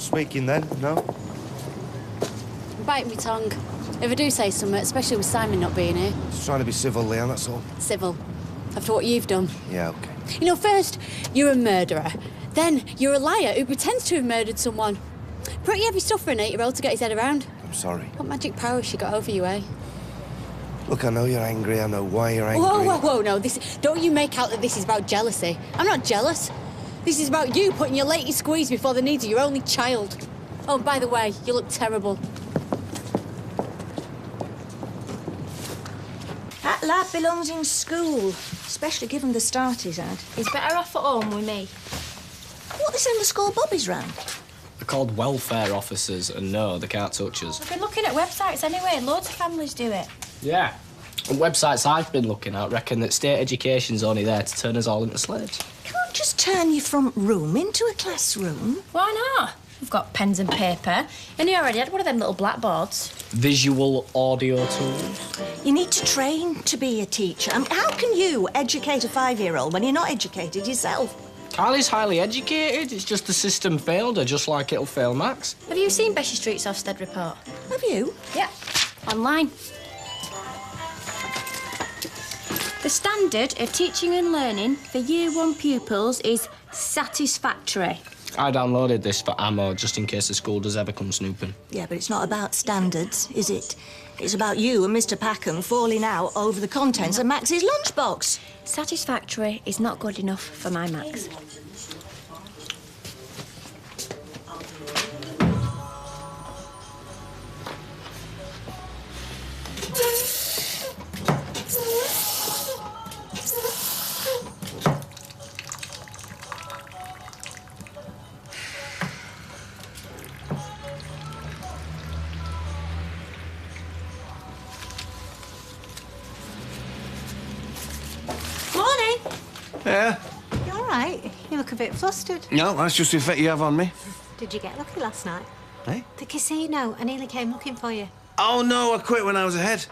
speaking then, no? Bite me tongue. If I do say something, especially with Simon not being here. Just trying to be civil, Leon, that's all. Civil. After what you've done. Yeah, OK. You know, first, you're a murderer. Then, you're a liar who pretends to have murdered someone. Pretty heavy stuff for an 8-year-old to get his head around. I'm sorry. What magic power has she got over you, eh? Look, I know you're angry. I know why you're angry. Whoa, no. Don't you make out that this is about jealousy. I'm not jealous. This is about you putting your latest squeeze before the needs of your only child. Oh, by the way, you look terrible. That lad belongs in school, especially given the start he's had. He's better off at home with me. What, they send the school bobbies round? They're called welfare officers, and no, they can't touch us. I've been looking at websites anyway. Loads of families do it. Yeah. And websites I've been looking at reckon that state education's only there to turn us all into slaves. Can't just turn your front room into a classroom. Why not? We've got pens and paper, and he already had one of them little blackboards. Visual audio tools. You need to train to be a teacher. I mean, how can you educate a 5-year-old when you're not educated yourself? Kylie's highly educated. It's just the system failed her, just like it'll fail Max. Have you seen Bessie Street's Ofsted report? Have you? Yeah, online. The standard of teaching and learning for Year 1 pupils is satisfactory. I downloaded this for ammo, just in case the school does ever come snooping. Yeah, but it's not about standards, is it? It's about you and Mr. Packham falling out over the contents of Max's lunchbox. Satisfactory is not good enough for my Max. Yeah? You all right? You look a bit flustered. No, that's just the effect you have on me. Did you get lucky last night? Eh? The casino. I nearly came looking for you. Oh, no, I quit when I was ahead.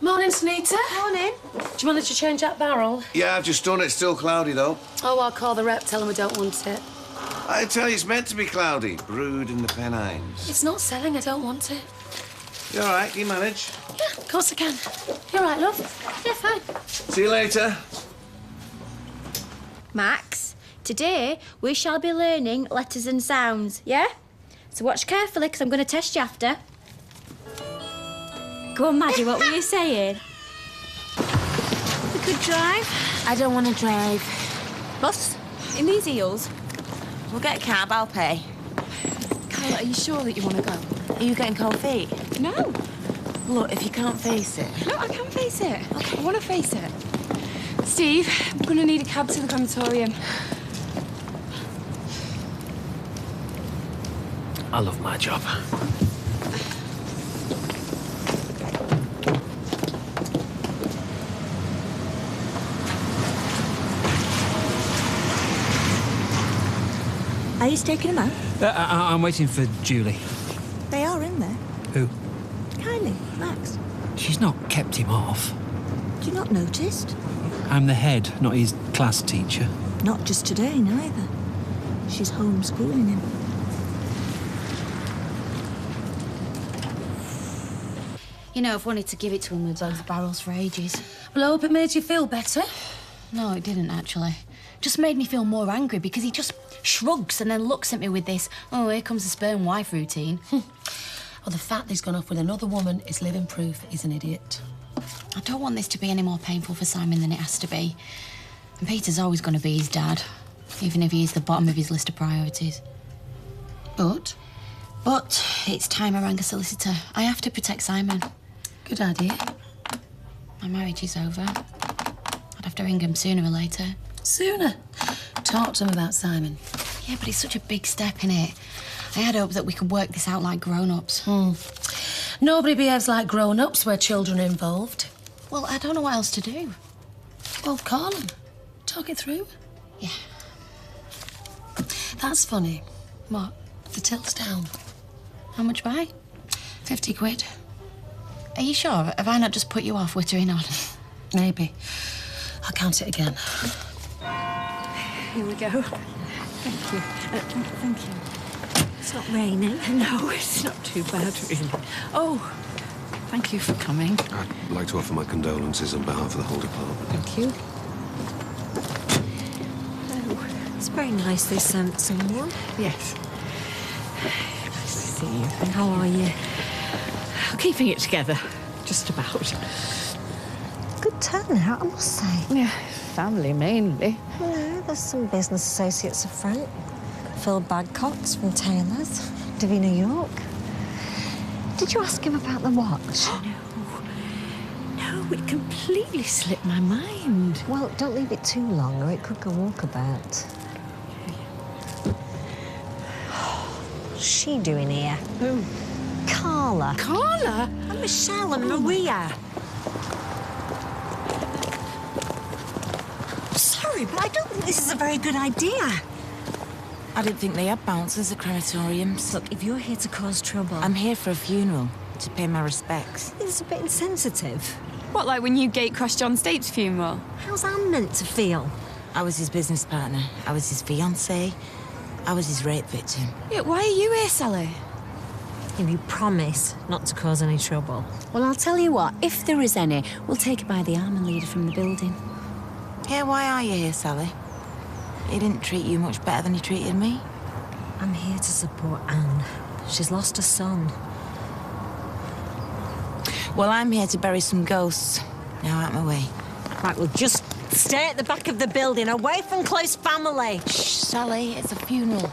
Morning, Sunita. Morning. Did you manage to change that barrel? Yeah, I've just done it. It's still cloudy, though. Oh, I'll call the rep, tell him we don't want it. I tell you, it's meant to be cloudy. Brewed in the Pennines. It's not selling, I don't want it. You all right? You manage? Yeah, of course I can. You all right, love? Yeah, fine. See you later. Max, today we shall be learning letters and sounds, yeah? So watch carefully, because I'm going to test you after. Go on, Maddie, what were you saying? We could drive. I don't want to drive. Bus? In these heels? We'll get a cab, I'll pay. Carla, are you sure that you want to go? Are you getting cold feet? No. Look, if you can't face it... No, I can face it. Okay. I want to face it. Steve, we're going to need a cab to the crematorium. I love my job. Are you taking them out? I'm waiting for Julie. They are in there. Who? Kylie, Max. She's not kept him off. Have you not noticed? I'm the head, not his class teacher. Not just today, neither. She's homeschooling him. You know, I've wanted to give it to him with both barrels for ages. Well, I hope it made you feel better. No, it didn't, actually. Just made me feel more angry because he just shrugs and then looks at me with this, oh, here comes the sperm wife routine. Well, the fact that he's gone off with another woman is living proof he's an idiot. I don't want this to be any more painful for Simon than it has to be. And Peter's always going to be his dad, even if he is the bottom of his list of priorities. But? But it's time I rang a solicitor. I have to protect Simon. Good idea. My marriage is over. I'd have to ring him sooner or later. Sooner. Talk to him about Simon. Yeah, but it's such a big step, innit? I had hoped that we could work this out like grown-ups. Nobody behaves like grown-ups where children are involved. Well, I don't know what else to do. Well, call him. Talk it through. Yeah. That's funny. What? The till's down. How much by? 50 quid. Are you sure? Have I not just put you off wittering on? Maybe. I'll count it again. Here we go. Thank you. Thank you. It's not raining. No, it's not too bad, really. Oh, thank you for coming. I'd like to offer my condolences on behalf of the whole department. Thank you. Oh, it's very nice they sent someone. Yes. Nice to see you. How are you? Keeping it together, just about. Good turnout, I must say. Yeah, family mainly. No, there's some business associates up front. Phil Badcock's from Taylor's, Davina York. Did you ask him about the watch? No, it completely slipped my mind. Well, don't leave it too long or it could go walkabout. What's she doing here? Who? Carla. Carla? And Michelle and Maria. Sorry, but I don't think this is a very good idea. I didn't think they had bouncers at crematoriums. Look, if you're here to cause trouble... I'm here for a funeral, to pay my respects. It's a bit insensitive. What, like when you gate-crashed John Stape's funeral? How's Anne meant to feel? I was his business partner. I was his fiancée. I was his rape victim. Yeah, why are you here, Sally? If you promise not to cause any trouble. Well, I'll tell you what, if there is any, we'll take her by the arm and lead her from the building. Yeah, why are you here, Sally? He didn't treat you much better than he treated me. I'm here to support Anne. She's lost her son. Well, I'm here to bury some ghosts. Now out my way. Right, well, just stay at the back of the building, away from close family. Shh, Sally, it's a funeral.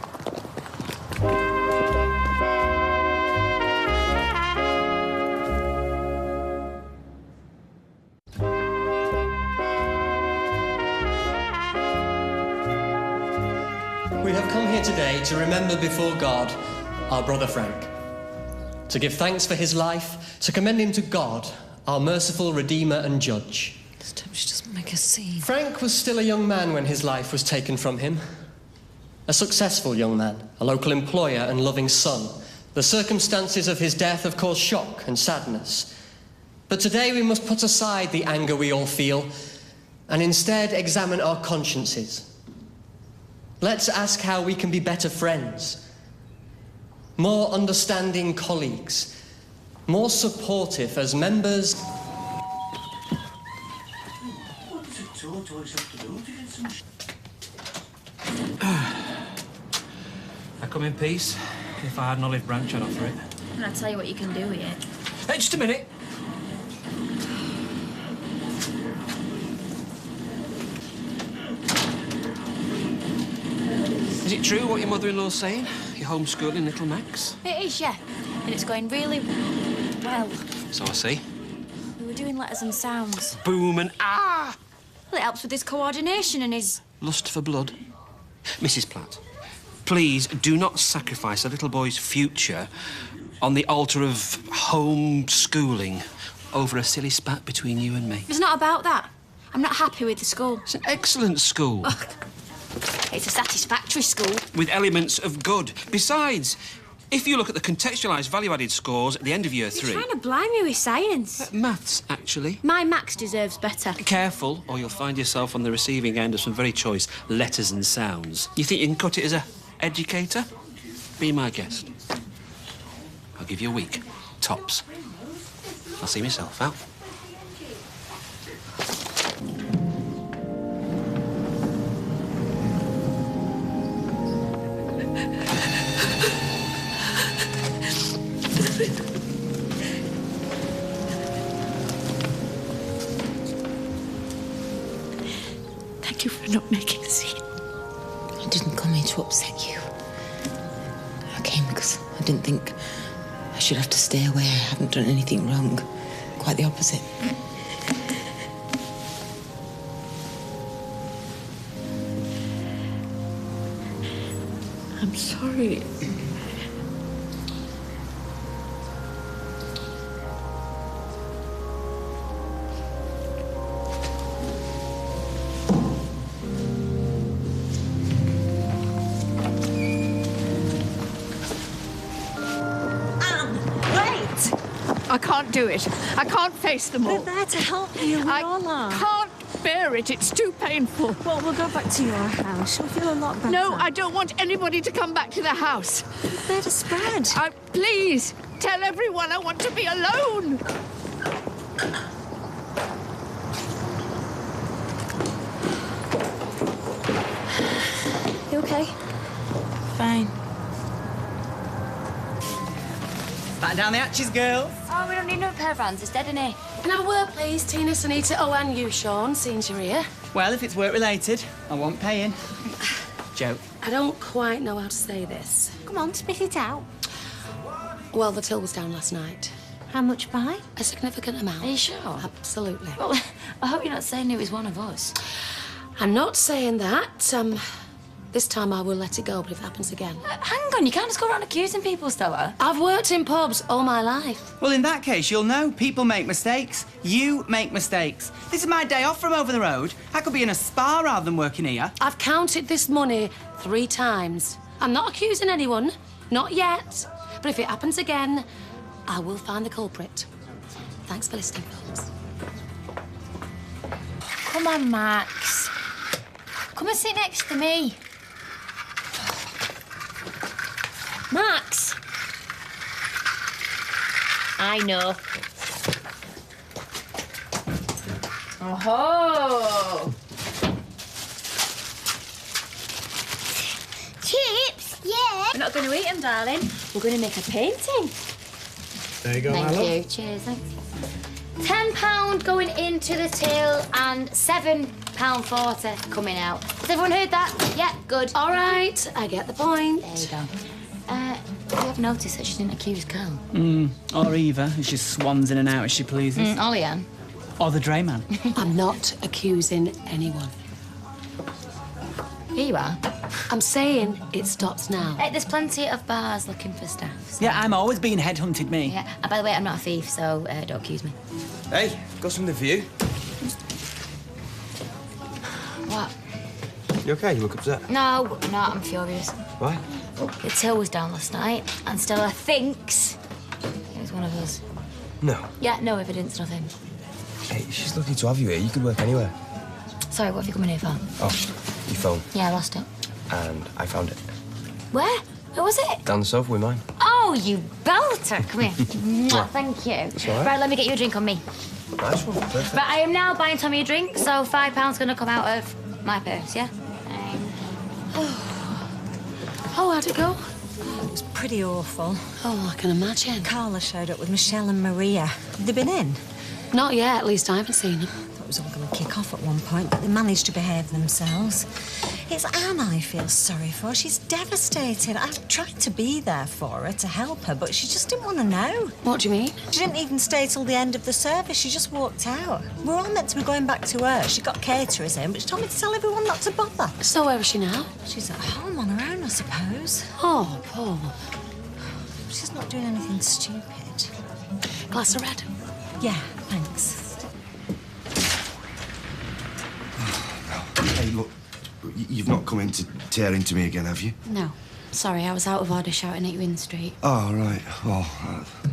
We have come here today to remember before God our brother Frank, to give thanks for his life, to commend him to God, our merciful Redeemer and Judge. This time she doesn't make a scene. Frank was still a young man when his life was taken from him. A successful young man, a local employer and loving son. The circumstances of his death have caused shock and sadness. But today we must put aside the anger we all feel and instead examine our consciences. Let's ask how we can be better friends, more understanding colleagues, more supportive as members. I come in peace. If I had an olive branch, I'd offer it. And I'll tell you what you can do with it. Hey, just a minute. Is it true what your mother-in-law's saying? You're homeschooling little Max? It is, yeah. And it's going really well. So I see. We were doing letters and sounds. Boom and ah! Well, it helps with his coordination and his... Lust for blood. Mrs. Platt, please do not sacrifice a little boy's future on the altar of homeschooling over a silly spat between you and me. It's not about that. I'm not happy with the school. It's an excellent school. It's a satisfactory school. With elements of good. Besides, if you look at the contextualised value-added scores at the end of year 3... You're trying to blind me with science. Maths, actually. My Max deserves better. Careful, or you'll find yourself on the receiving end of some very choice letters and sounds. You think you can cut it as a educator? Be my guest. I'll give you a week. Tops. I'll see myself out. Thank you for not making a scene. I didn't come here to upset you. I came because I didn't think I should have to stay away. I haven't done anything wrong. Quite the opposite. I'm sorry. I can't do it. I can't face them all. We're there to help you. We all are. I can't bear it. It's too painful. Well, we'll go back to your house. You'll feel a lot better. No, I don't want anybody to come back to the house. They're to spread. Please, tell everyone I want to be alone. You okay? Fine. Batten down the hatches, girls. Oh, we don't need no pair of hands. It's dead in here. Can I have a word, please? Tina, Sanita, oh, and you, Sean, since you're here. Well, if it's work-related, I won't pay in. Joke. I don't quite know how to say this. Come on, spit it out. Well, the till was down last night. How much by? A significant amount. Are you sure? Absolutely. Well, I hope you're not saying it was one of us. I'm not saying that. This time I will let it go, but if it happens again... Hang on, you can't just go around accusing people, Stella. I've worked in pubs all my life. Well, in that case, you'll know people make mistakes. You make mistakes. This is my day off from over the road. I could be in a spa rather than working here. I've counted this money 3 times. I'm not accusing anyone. Not yet. But if it happens again, I will find the culprit. Thanks for listening, folks. Come on, Max. Come and sit next to me. Max! I know. Oh-ho! Chips? Yeah. We're not going to eat them, darling. We're going to make a painting. There you go, Thank my love. you. Cheers, thanks. £10 going into the till and £7.40 coming out. Has everyone heard that? Yeah, good. All right, I get the point. There you go. You have noticed that she didn't accuse Carl? Or Eva, as she swans in and out as she pleases. Ollie Ann. Or the drayman. I'm not accusing anyone. Here you are. I'm saying it stops now. Hey, there's plenty of bars looking for staff. So. Yeah, I'm always being headhunted, me. Yeah. And by the way, I'm not a thief, so don't accuse me. Hey, got something for you. What? You okay? You look upset. No, I'm furious. Why? The till was down last night, and Stella thinks it was one of us. No. Yeah, no evidence, nothing. Hey, she's lucky to have you here. You could work anywhere. Sorry, what have you come in here for? Oh, your phone. Yeah, I lost it. And I found it. Where? Where was it? Down the sofa with mine. Oh, you belter. Come here. Mwah, thank you. That's all right. Right, let me get you a drink on me. Nice one. Perfect. Right, I am now buying Tommy a drink, so £5 going to come out of my purse, yeah? Oh, how'd it go? It was pretty awful. Oh, I can imagine. Carla showed up with Michelle and Maria. Have they been in? Not yet, at least I haven't seen them. Thought it was all going to kick off at one point, but they managed to behave themselves. It's Anne I feel sorry for. She's devastated. I've tried to be there for her, to help her, but she just didn't want to know. What do you mean? She didn't even stay till the end of the service. She just walked out. We're all meant to be going back to her. She got caterers in, but she told me to tell everyone not to bother. So where is she now? She's at home on her own, I suppose. Oh, poor. She's not doing anything stupid. Glass of red? Yeah, thanks. Hey, look, you've not come in to tear into me again, have you? No. Sorry, I was out of order shouting at you in the street. Oh, right. Well,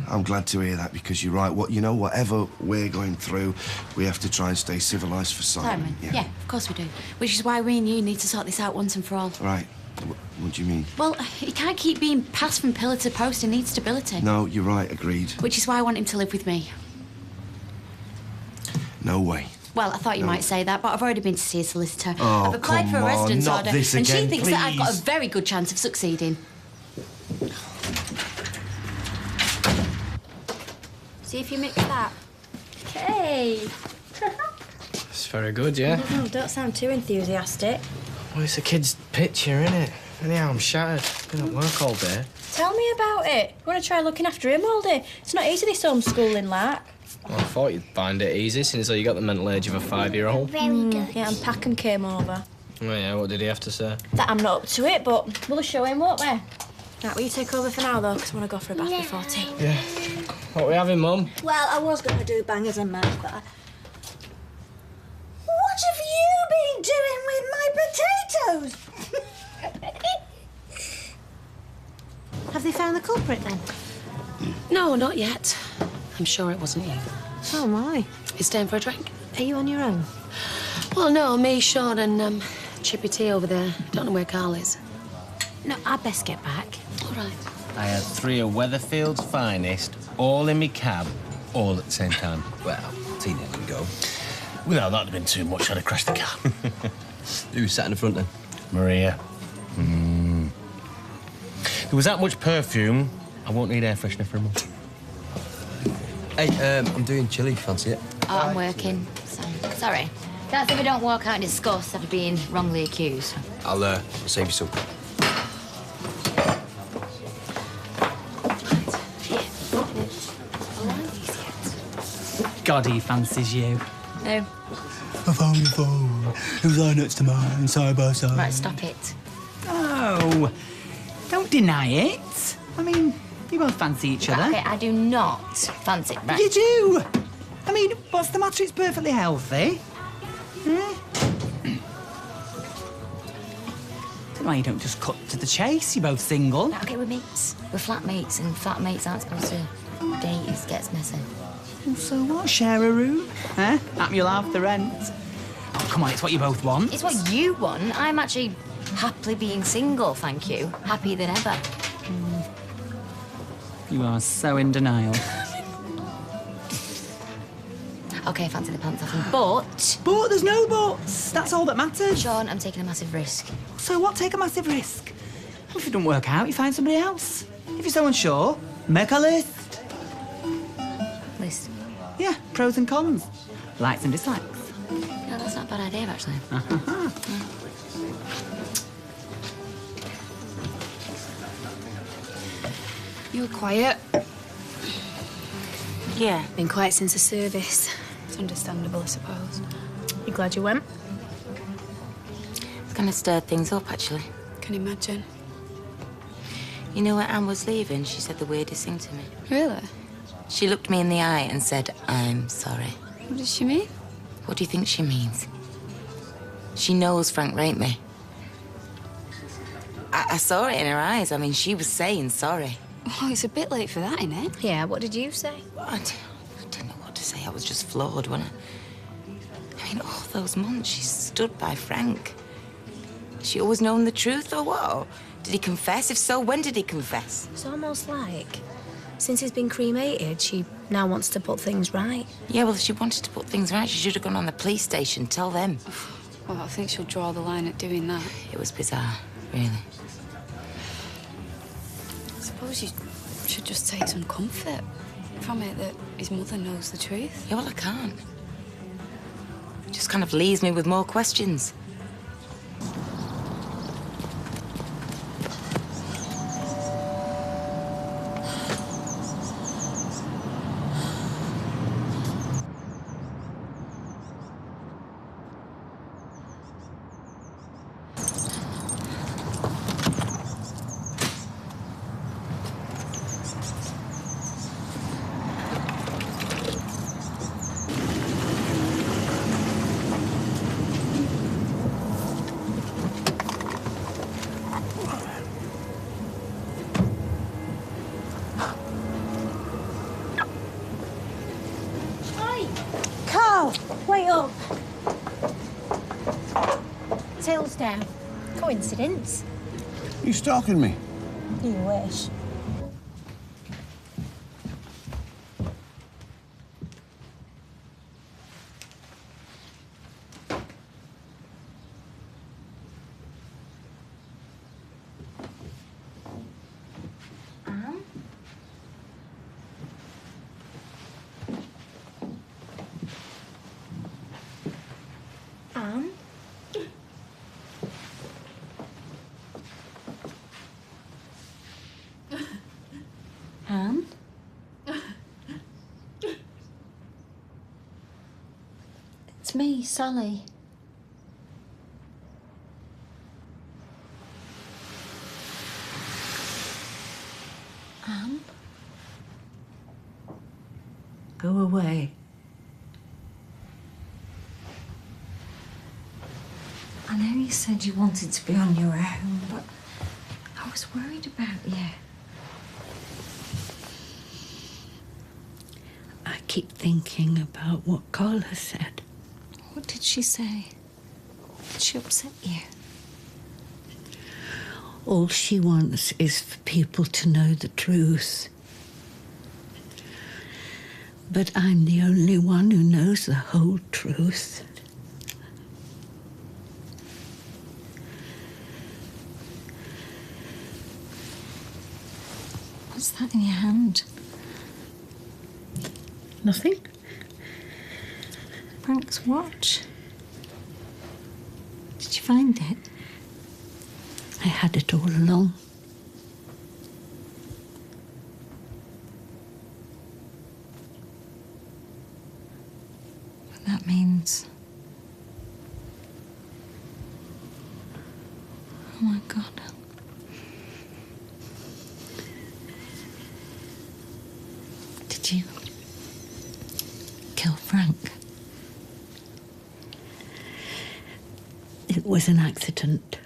I'm glad to hear that because you're right. Whatever we're going through, we have to try and stay civilised for Simon. Yeah, of course we do. Which is why we and you need to sort this out once and for all. Right. What do you mean? Well, he can't keep being passed from pillar to post. He needs stability. No, you're right. Agreed. Which is why I want him to live with me. No way. Well, I thought you might say that, but I've already been to see a solicitor. Oh, I've applied come for a on, residence not order, this and she again, thinks that I've got a please. very good chance of succeeding. See if you mix that. Okay. It's very good, yeah? Don't sound too enthusiastic. Well, it's a kid's picture, innit? Anyhow, I'm shattered. Been at work all day. Tell me about it. You want to try looking after him all day? It's not easy, this homeschooling, like. Well, I thought you'd find it easy, since you got the mental age of a 5-year-old. Very good. Yeah, and Packham came over. Oh, yeah, what did he have to say? That I'm not up to it, but we'll show him, won't we? Right, will you take over for now, though, because I want to go for a bath before tea. Yeah. What are we having, Mum? Well, I was going to do bangers and mash, but What have you been doing with my potatoes? Have they found the culprit, then? No, not yet. I'm sure it wasn't you. Oh, my. You staying for a drink? Are you on your own? Well, no, me, Sean, and Chippy T over there. Don't know where Carl is. No, I'd best get back. All right. I had 3 of Weatherfield's finest, all in me cab, all at the same time. Well, teenage can go. Well, that'd have been too much. I'd have crashed the car. Who sat in the front then? Maria. There was that much perfume, I won't need air freshener for a month. Hey, I'm doing chili. Fancy it? Oh, I'm working. Sorry. That's if I don't walk out in disgust after being wrongly accused. I'll save you some. God, he fancies you. No. I found your phone. It was there next to mine, side by side. Right, stop it. Oh, don't deny it. I mean, you both fancy each other. Okay, I do not fancy. Right. You do. I mean, what's the matter? It's perfectly healthy. Don't know why you don't just cut to the chase. You're both single. Okay, we're mates. We're flatmates, and flatmates aren't supposed to date. It gets messy. Well, so what? Share a room? Huh? Happy you'll have the rent. Oh, come on, it's what you both want. It's what you want. I'm actually happily being single, thank you. Happier than ever. You are so in denial. Okay, fancy the pants off him, but... But there's no buts. That's all that matters. Sean, I'm taking a massive risk. So what? Take a massive risk. If it doesn't work out, you find somebody else. If you're so unsure, make a list. List? Yeah, pros and cons. Likes and dislikes. No, that's not a bad idea, actually. You were quiet. Yeah. Been quiet since the service. It's understandable, I suppose. You glad you went? It's kind of stirred things up, actually. Can imagine. You know, when Anne was leaving, she said the weirdest thing to me. Really? She looked me in the eye and said, "I'm sorry." What does she mean? What do you think she means? She knows Frank raped me. I saw it in her eyes. I mean, she was saying sorry. Oh, it's a bit late for that, innit? Yeah, what did you say? I didn't know what to say. I was just floored, wasn't I? I mean, all those months she stood by Frank. She always known the truth, or what? Did he confess? If so, when did he confess? It's almost like, since he's been cremated, she now wants to put things right. Yeah, well, if she wanted to put things right, she should have gone on the police station, tell them. Well, I think she'll draw the line at doing that. It was bizarre, really. I suppose you should just take some comfort from it that his mother knows the truth. Yeah, well, I can't. It just kind of leaves me with more questions. Carl, wait up. Tails down. Coincidence? You stalking me? You wish. Anne? Anne? It's me, Sally. Anne? Go away. I know you said you wanted to be on your own, but I was worried about you. I keep thinking about what Carla said. What did she say? did she upset you? All she wants is for people to know the truth. But I'm the only one who knows the whole truth. What's that in your hand? Nothing. Frank's watch. Did you find it? I had it all along. But that means... Oh my God. Did you kill Frank? It was an accident.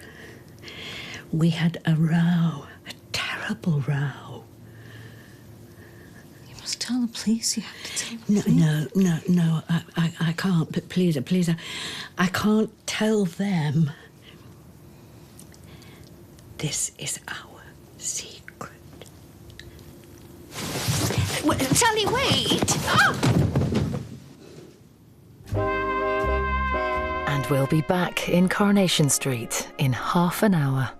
We had a row, a terrible row. You must tell the police. You have to tell the police. No, I can't. But please, I can't tell them. This is our secret. Sally, wait! And we'll be back in Coronation Street in half an hour.